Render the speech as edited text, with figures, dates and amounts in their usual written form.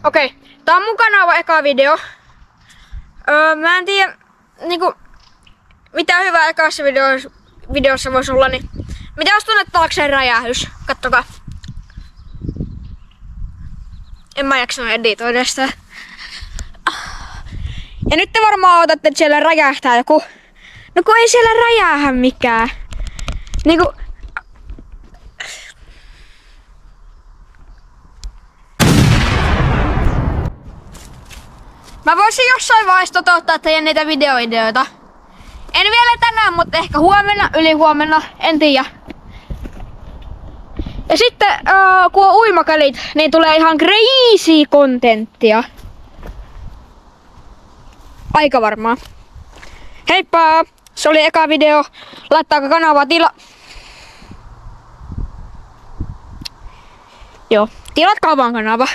Okei, tää on mun kanava eka video. Mä en tiedä niinku mitä hyvää ekassa videossa voisi olla, niin mitä jos tunnet taakseen räjähys? Kattokaa. En mä jaksanut editoida sitä. Ja nyt te varmaan odotatte, että siellä räjähtää joku. No kun ei siellä räjähä mikään. Niinku... Mä voisin jossain vaiheessa toteuttaa teidän niitä videoideoita. En vielä tänään, mutta ehkä huomenna, ylihuomenna, en tiedä. Ja sitten kun on uimakalit, niin tulee ihan crazy contenttia. Aika varmaan. Heippa! Se oli eka video. Laittaako kanavaa Joo, tilatkaa vaan kanava.